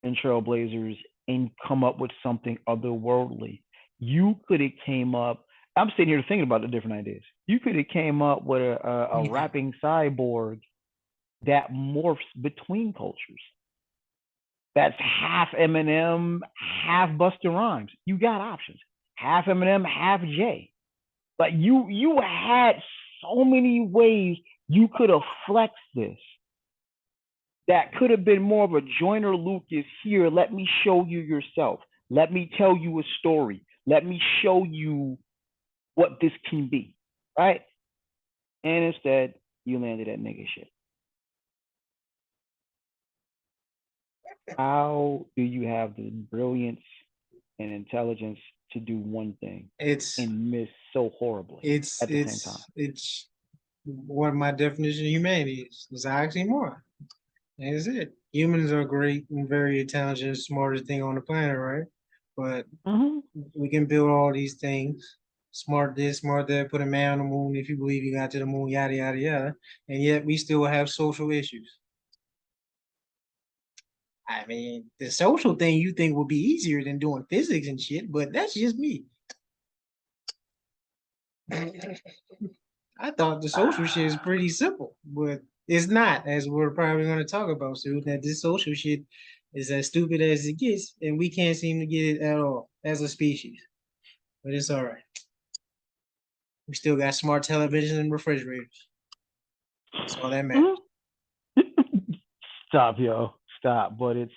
and trailblazers and come up with something otherworldly. You could have came up. I'm sitting here thinking about the different ideas. You could have came up with a rapping cyborg that morphs between cultures. That's half Eminem, half Busta Rhymes. You got options. Half Eminem, half Jay. Like you had so many ways you could have flexed this. That could have been more of a Joyner Lucas here. Let me show you yourself. Let me tell you a story. Let me show you what this can be. Right? And instead, you landed at nigga shit. How do you have the brilliance and intelligence to do one thing It's and miss so horribly it's at the same time. it's it's what my definition of humanity is. It's oxymoron. That's it. Humans are great and very intelligent, smartest thing on the planet, right? But Mm-hmm. we can build all these things, smart this, smart that, put a man on the moon if you believe you got to the moon, yada yada yada, and yet we still have social issues. I mean, the social thing you think would be easier than doing physics and shit, but that's just me. I thought the social shit is pretty simple, but it's not, as we're probably going to talk about soon. That this social shit is as stupid as it gets, and we can't seem to get it at all as a species. But it's all right. We still got smart television and refrigerators. That's all that matters. Stop, yo, stop. But it's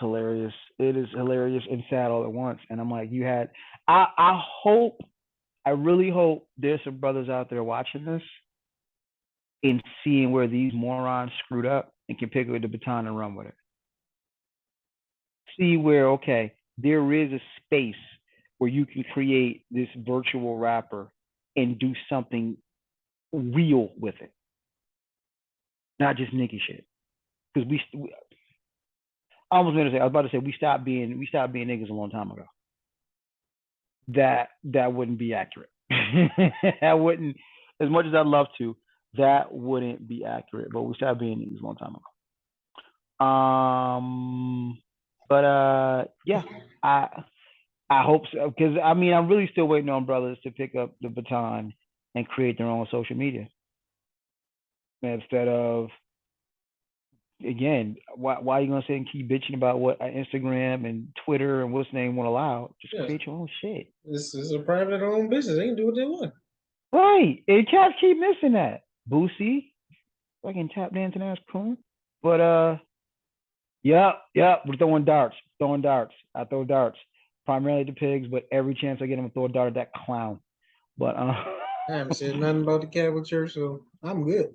hilarious. It is hilarious and sad all at once. And I'm like, you had. I hope. I really hope there's some brothers out there watching this and seeing where these morons screwed up and can pick up the baton and run with it. See where, okay, there is a space where you can create this virtual rapper and do something real with it, not just nigga shit. Because I was about to say we stopped being niggas a long time ago. That wouldn't be accurate. That wouldn't, as much as I'd love to, that wouldn't be accurate. But we stopped being niggas a long time ago. But yeah, I hope so, because I mean I'm really still waiting on brothers to pick up the baton and create their own social media instead of, again, why are you gonna sit and keep bitching about what Instagram and Twitter and what's name won't allow? Just Yes, create your own shit. this is a private owned business. They can do what they want. Right. And cats keep missing that. Boosie, fucking tap dancing ass coon. But yep, we're throwing darts. Throwing darts. I throw darts. Primarily to pigs, but every chance I get, I'm gonna throw a dart at that clown. But I haven't said nothing about the Catholic Church, so I'm good.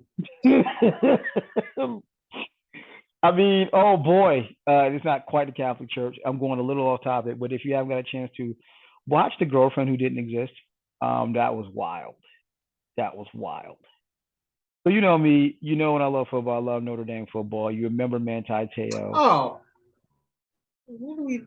I mean, oh boy, it's not quite the Catholic Church. I'm going a little off topic, but if you haven't got a chance to watch The Girlfriend Who Didn't Exist, that was wild. That was wild. So you know me, you know when I love football, I love Notre Dame football. You remember Manti Te'o Oh,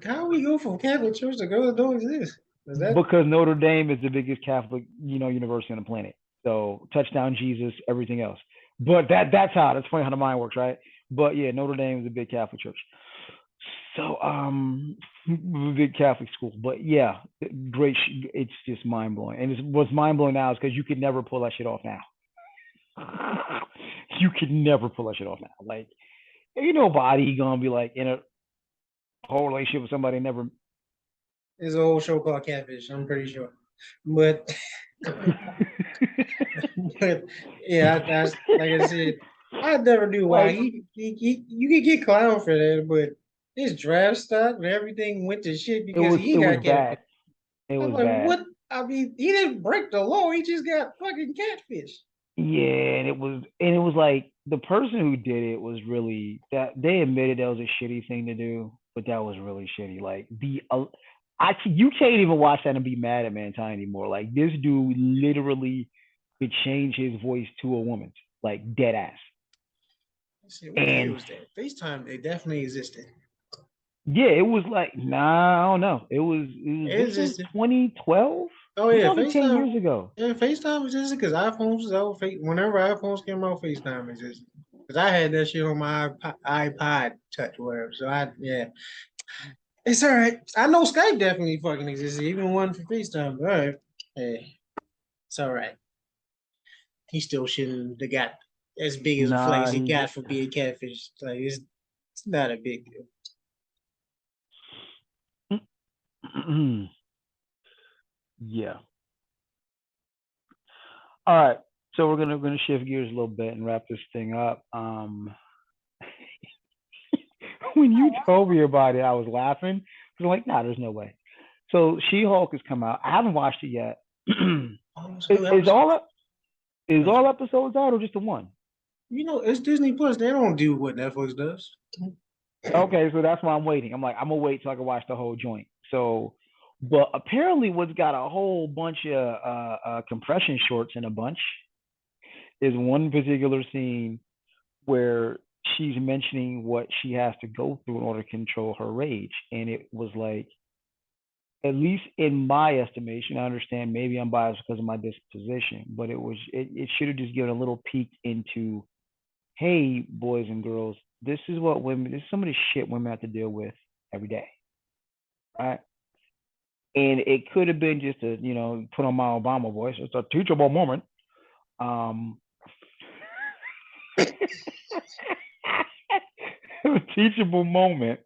how we go from Catholic Church to girls that don't exist? Is that because Notre Dame is the biggest Catholic, university on the planet. So touchdown Jesus, everything else. But that's how. That's funny how the mind works, right? But yeah, Notre Dame is a big Catholic church. So big Catholic school. But yeah, great. It's just mind blowing. And what's mind blowing now is because you could never pull that shit off now. You could never pull that shit off now. Like, ain't nobody gonna be like in a whole relationship with somebody never. there's a whole show called Catfish, I'm pretty sure. But but yeah, that's like I said, I never knew why Like, he you could get clown for that, but his draft stock and everything went to shit it because was he it was got catfish. bad. It I'm was like, bad. what? I mean, he didn't break the law. He just got fucking catfish. Yeah, and it was like the person who did it was really, that they admitted that was a shitty thing to do, but that was really shitty. Like you can't even watch that and be mad at Manti anymore. Like this dude literally could change his voice to a woman's, like dead ass. Let's see, what year And was that? FaceTime, they definitely existed. yeah, it was like, nah, I don't know. This was Existed. 2012. Oh It's yeah, only 10 FaceTime. years ago. Yeah, FaceTime existed because iPhones was out. Whenever iPhones came out, FaceTime existed. Because I had that shit on my iPod Touch, whatever. So yeah, it's all right. I know Skype definitely fucking existed, even one for FaceTime. But all right, hey, it's all right. He still shouldn't have got as big as a flex Nah, he he got for being catfish. Like it's not a big deal. yeah. All right. So we're gonna shift gears a little bit and wrap this thing up. When you told me about it, I was laughing because I'm like, nah, there's no way. So She-Hulk has come out. I haven't watched it yet. Almost is, two is episodes. all is all episodes out or just the one? You know, it's Disney Plus. They don't do what Netflix does. Okay, so that's why I'm waiting. I'm like, I'm gonna wait till I can watch the whole joint. So But apparently, what's got a whole bunch of compression shorts in a bunch is one particular scene where she's mentioning what she has to go through in order to control her rage. And it was like, at least in my estimation, I understand maybe I'm biased because of my disposition, but it should have just given a little peek into, hey, boys and girls, this is what women, this is some of the shit women have to deal with every day. Right. And it could have been just a, put on my Obama voice. It's a teachable moment. Um, a teachable moment.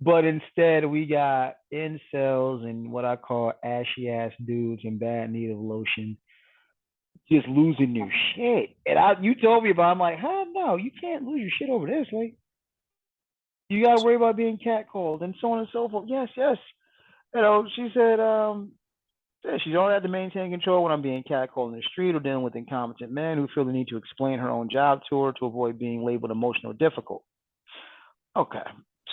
But instead, we got incels and what I call ashy ass dudes in bad need of lotion, just losing their shit. And you told me about it, I'm like, huh, no, you can't lose your shit over this. Like, you got to worry about being catcalled and so on and so forth. Yes, yes. She said, yeah, she's only had to maintain control when I'm being catcalled in the street or dealing with incompetent men who feel the need to explain her own job to her to avoid being labeled emotional difficult. Okay.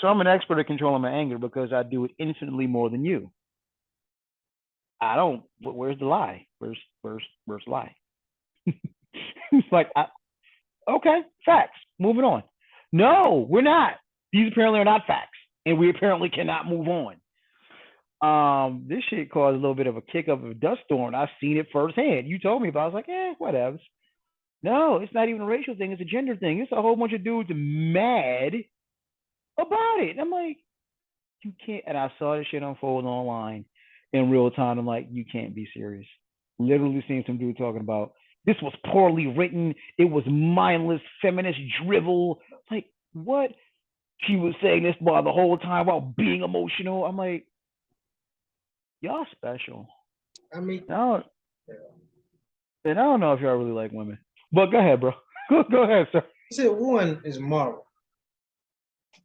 So I'm an expert at controlling my anger because I do it infinitely more than you. I don't. Where's the lie? Where's the lie? It's like, okay, facts. Moving on. No, we're not. These apparently are not facts, and we apparently cannot move on. This shit caused a little bit of a kick up of a dust storm. I've seen it firsthand. You told me about it. I was like, whatever. No, it's not even a racial thing. It's a gender thing. It's a whole bunch of dudes mad about it. And I'm like, you can't. And I saw this shit unfold online in real time. I'm like, you can't be serious. Literally seeing some dude talking about this was poorly written. It was mindless feminist drivel. Like, what? She was saying this while the whole time while being emotional. I'm like, y'all special. I mean, I don't know if y'all really like women. But go ahead, bro. Go ahead, sir. said one is Marvel.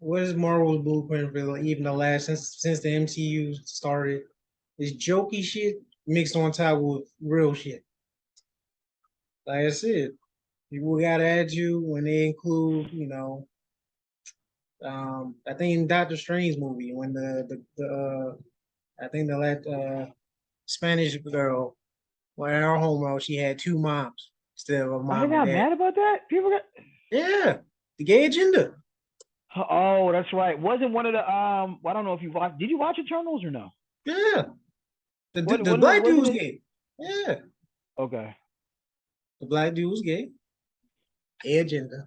What is Marvel's blueprint for even the last since the MCU started? It's jokey shit mixed on top with real shit. Like I said, people got at you when they include, I think in Doctor Strange movie when I think the Spanish girl, when her homeworld, she had two moms instead of a I mom and got dad. mad about that. People got. Yeah, the gay agenda. Oh, that's right. Wasn't one of the I don't know if you watched. Did you watch Eternals or no? Yeah, the What black dude wasn't was it? gay. Yeah, Okay. the black dude was gay. Gay agenda.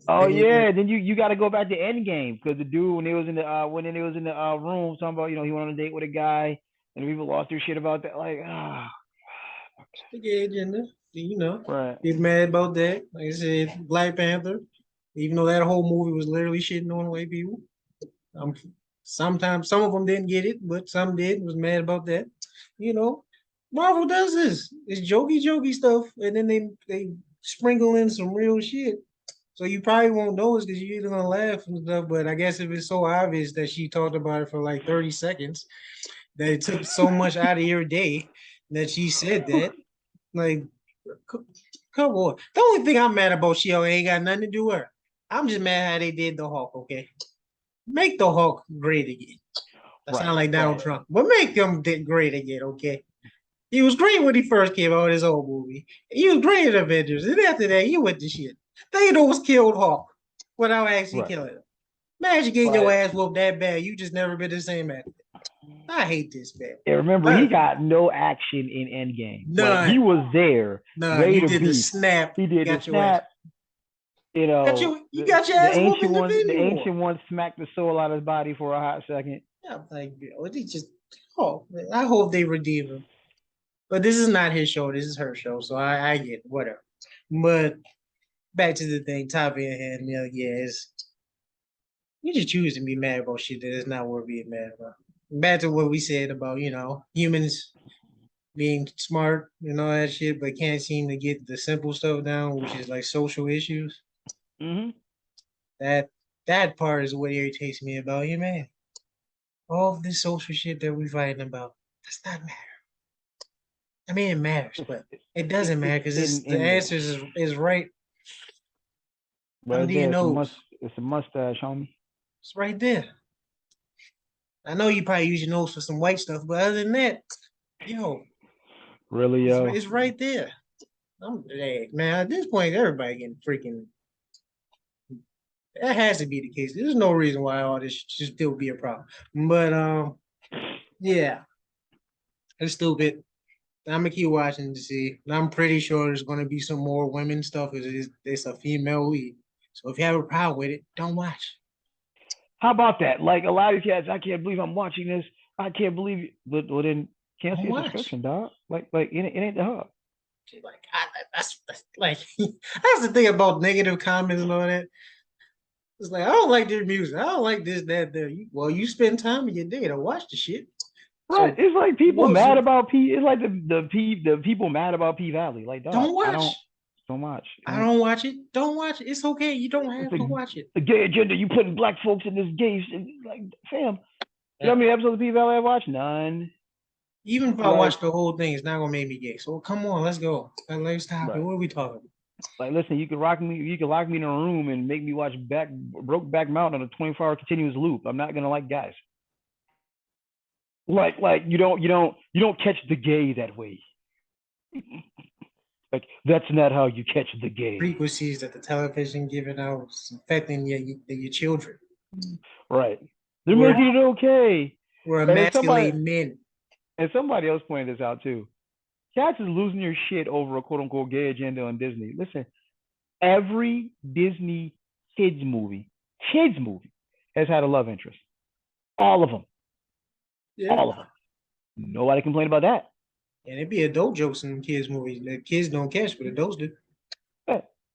Oh yeah, then you got to go back to Endgame because the dude when they was in the room talking about he went on a date with a guy and people lost their shit about that like The gay agenda. right. Get mad about that. Like I said, Black Panther. Even though that whole movie was literally shitting on white people. Um, Sometimes some of them didn't get it, but some did. Was mad about that. You know, Marvel does this. It's jokey stuff, and then they sprinkle in some real shit. So you probably won't notice because you're either gonna laugh and stuff. But I guess if it's so obvious that she talked about it for like 30 seconds, that it took so much out of your day that she said that, like, come on. The only thing I'm mad about She-Hulk ain't got nothing to do with her. I'm just mad how they did the Hulk. Okay, make the Hulk great again. That Right. sound like Donald Right. Trump, but make them great again. Okay. He was great when he first came out in his old movie. He was great in Avengers. And after that, he went to shit. Thanos killed Hulk without actually Right. killing him. Imagine getting your Right. ass whooped that bad. You just never been the same after that. I hate this, man. Yeah, remember he got no action in Endgame. Like he None. was there, None. ready You to did the beef. snap. He did the Got your ass. snap. You got your ass whooped in The Infinity War. ancient one smacked the soul out of his body for a hot second. Yeah, I'm like, they just. Oh, man, I hope they redeem him. But this is not his show. This is her show. So I get it, whatever. But back to the thing, top of your hand, you just choose to be mad about shit that is not worth being mad about. Back to what we said about, humans being smart and all that shit, but can't seem to get the simple stuff down, which is like social issues. Mm-hmm. That part is what irritates me about you, man. All this social shit that we fighting about does not matter. I mean, it matters, but it doesn't matter because the In answer is right right under your there. nose. It's a mustache, homie. It's right there. I know you probably use your nose for some white stuff, but other than that, yo, Really, yo. it's right there. Hey, man, at this point, everybody getting freaking. That has to be the case. There's no reason why all this should still be a problem. But yeah, it's stupid. I'm gonna keep watching to see. And I'm pretty sure there's gonna be some more women stuff. It's a female lead. So if you have a problem with it, don't watch. How about that? Like a lot of cats, I can't believe I'm watching this. I can't believe it. But well, then Don't cancel your watch. subscription, dog. Like it ain't the hub. Like that's like that's the thing about negative comments and all that. It's like I don't like their music. I don't like this, that, there. Well, you spend time in your day to watch the shit. Right. So It's like people what's mad about P. It's like the people mad about P Valley. Like, dog, don't I watch. don't watch. I don't watch it. Don't watch it. It's okay. You don't It's have like to watch it. the gay agenda. You putting black folks in this gay. Like, fam. You know how Yeah. many episodes of P Valley I watched? None. Even if I Like, watch the whole thing, it's not gonna make me gay. So come on, let's go. Let's stop it. right. What are we talking about? Like, listen, you can rock me. You can lock me in a room and make me watch Brokeback Mountain on a 24-hour continuous loop. I'm not gonna like guys. Like you don't catch the gay that way. Like that's not how you catch the gay. Frequencies that the television giving out is affecting your children. Right. They're We're making it okay. we're And somebody emasculating men. and somebody else pointed this out too. Cats is losing your shit over a quote unquote gay agenda on Disney. Listen, every Disney kids movie has had a love interest. All of them. Yeah. All of them. Nobody complained about that. And it'd be adult jokes in kids' movies that kids don't catch, but adults do.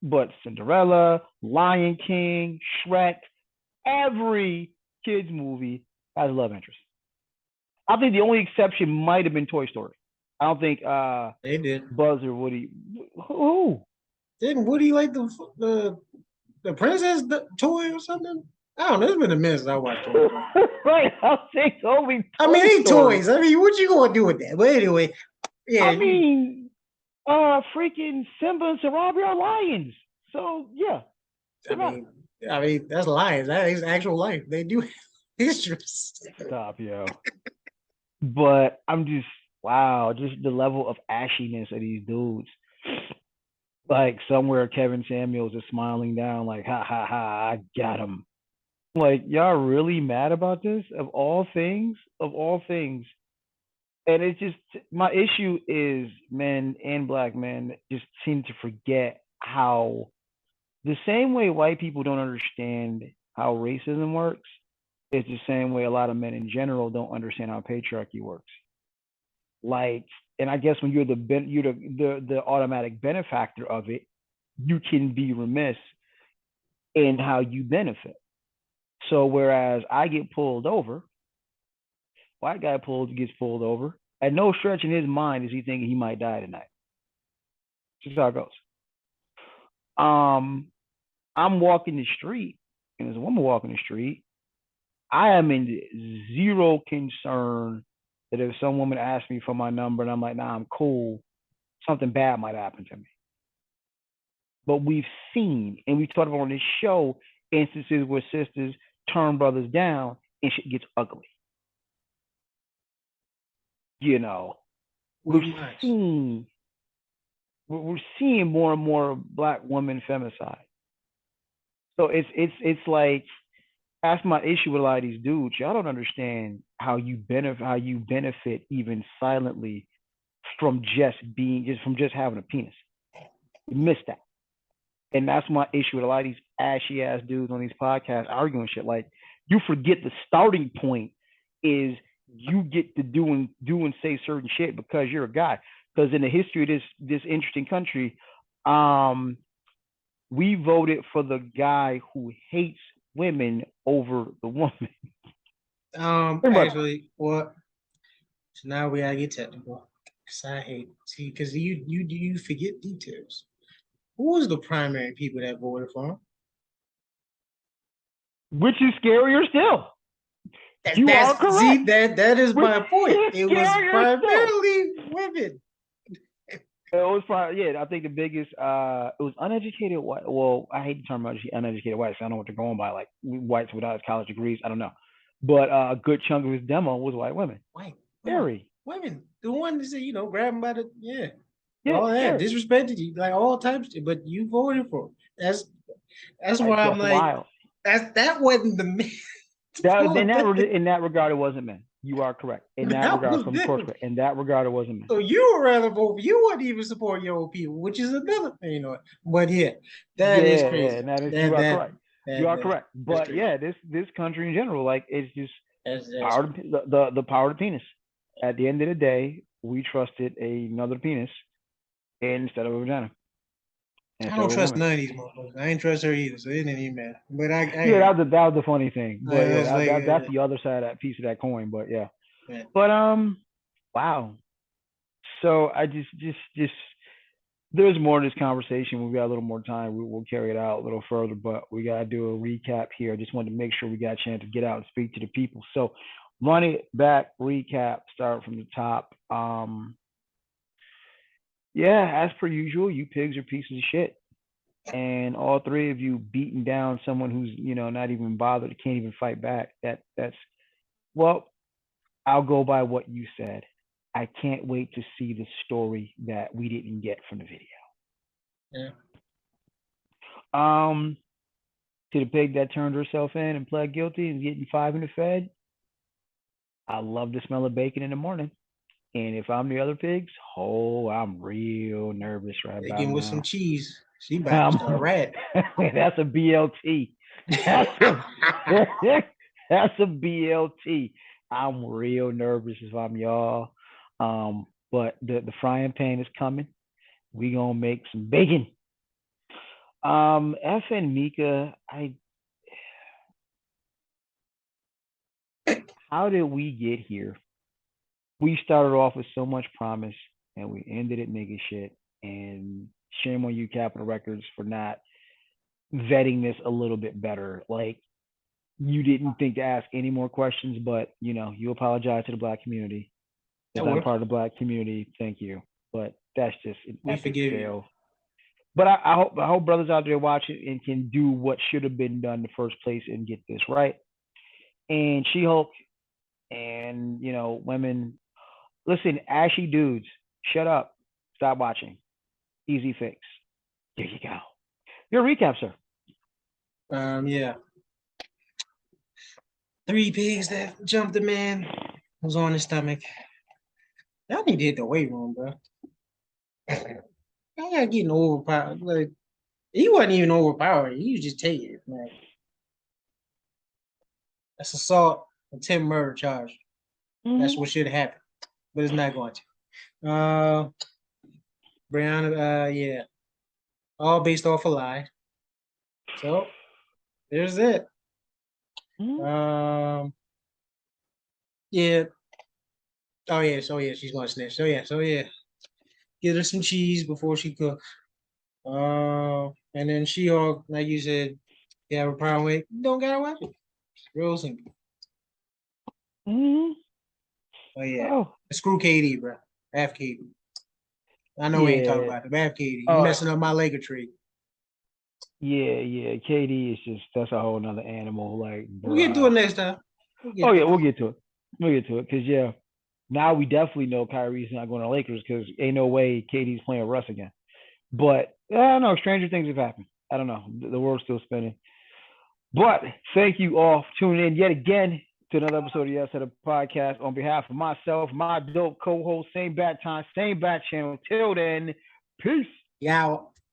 But Cinderella, Lion King, Shrek, every kids movie has a love interest. I think the only exception might have been Toy Story. I don't think They did. Buzz or Woody. Who? Didn't Woody like the princess toy or something? I don't know. It's been a minute since I watched Toy Story. Right. I'll say only. I mean, they toys. I mean, what you gonna do with that? But anyway, yeah. I mean, freaking Simba and Sarabi are lions. So yeah. I mean, that's lions. That is actual life. They do have histories. Stop, yo. But I'm just wow, just the level of ashiness of these dudes. Like somewhere Kevin Samuels is smiling down, like ha ha ha, I got him. Like y'all really mad about this? Of all things, and it's just my issue is men and black men just seem to forget how the same way white people don't understand how racism works, it's the same way a lot of men in general don't understand how patriarchy works. Like, and I guess when you're the automatic benefactor of it, you can be remiss in how you benefit. So whereas I get pulled over, white guy gets pulled over. At no stretch in his mind is he thinking he might die tonight. That's how it goes. I'm walking the street, and there's a woman walking the street. I am in zero concern that if some woman asks me for my number and I'm like, nah, I'm cool, something bad might happen to me. But we've seen, and we talked about on this show, instances where sisters turn brothers down and shit gets ugly. You know, we're seeing more and more black women femicide. So it's like that's my issue with a lot of these dudes. Y'all don't understand how you benefit even silently from just having a penis. You miss that. And that's my issue with a lot of these ashy ass dudes on these podcasts arguing shit. Like you forget the starting point is you get to do and say certain shit because you're a guy. Because in the history of this interesting country, we voted for the guy who hates women over the woman. Actually, what? So now we gotta get technical. Cause I hate because you forget details. Who was the primary people that voted for him? Which is scarier still. You are correct. See, that is my point. It was primarily women. It was probably, yeah. I think the biggest it was uneducated white. Well, I hate the term uneducated whites. I don't know what they're going by, like whites without college degrees. I don't know, but a good chunk of his demo was white women. White Very, women, the ones that grab him by the yeah, all that very. disrespected you, like all types. But you voted for him. That's why I'm That's like, wild. that wasn't the man. That in that regard, it wasn't men. You are correct. In that That regard, was from the course, different. in that regard, it wasn't men. So you would rather vote. You wouldn't even support your own people, which is another thing, But yeah, that is Yeah, yeah, crazy. and that is you That are that correct. You that, are that correct. that's But crazy. yeah, this country in general, like it's just That's power to, the power of the penis. At the end of the day, we trusted another penis instead of a vagina, I instead don't of a trust woman. none of these motherfuckers. I ain't trust her either, so it didn't even matter. But I Yeah, hear you. that was the funny thing. But yeah, That's like, that's the other side of that piece of that coin. But yeah, man. but wow. So I just there's more in this conversation. We got a little more time. We'll carry it out a little further, but we got to do a recap here. I just wanted to make sure we got a chance to get out and speak to the people. So, run it back, recap, start from the top. Yeah, as per usual, you pigs are pieces of shit. And all three of you beating down someone who's, not even bothered, can't even fight back. That's well, I'll go by what you said. I can't wait to see the story that we didn't get from the video. Yeah. Um, to the pig that turned herself in and pled guilty and getting 5 in the Fed. I love the smell of bacon in the morning. And if I'm the other pigs, oh, I'm real nervous right about Bacon with some now. cheese. She about to start ratting. That's a BLT. That's a that's a BLT. I'm real nervous if I'm y'all. But the frying pan is coming. We gonna make some bacon. FN Meka, how did we get here? We started off with so much promise and we ended it nigga shit. And shame on you, Capitol Records, for not vetting this a little bit better. Like, you didn't think to ask any more questions, but you apologize to the black community. That As I'm works. part of the black community, thank you. But that's just an We epic forgive you. fail. But I hope brothers out there watching and can do what should have been done in the first place and get this right. And She-Hulk and women, listen, ashy dudes, shut up, stop watching. Easy fix. There you go. Your recap, sir. Yeah. 3 pigs that jumped the man was on his stomach. Y'all need to hit the weight room, bro. Y'all got getting overpowered. Like, he wasn't even overpowered. He was just taking it, man. That's assault, attempt murder charge. That's what should happen, but it's not going to. Breonna, yeah, all based off a lie. So there's it. Yeah. Oh yeah. So yeah, she's gonna snitch. So yeah, get her some cheese before she cooks. And then She-Hulk, like you said, you have a problem with, don't gotta watch it. Real simple. Oh yeah. Oh. Screw KD, bro. Have KD. I know we ain't talking about it. Have KD. You messing up my Laker trade. Yeah. KD is just, that's a whole nother animal. Like, we'll get to it next time. We'll get to it. Because now we definitely know Kyrie's not going to Lakers because ain't no way KD's playing Russ again. But I don't know. Stranger things have happened. I don't know. The world's still spinning. But thank you all for tuning in yet again to another episode of Yes at a Podcast. On behalf of myself, my dope co-host, same bat time, same bat channel. Till then, peace. Y'all.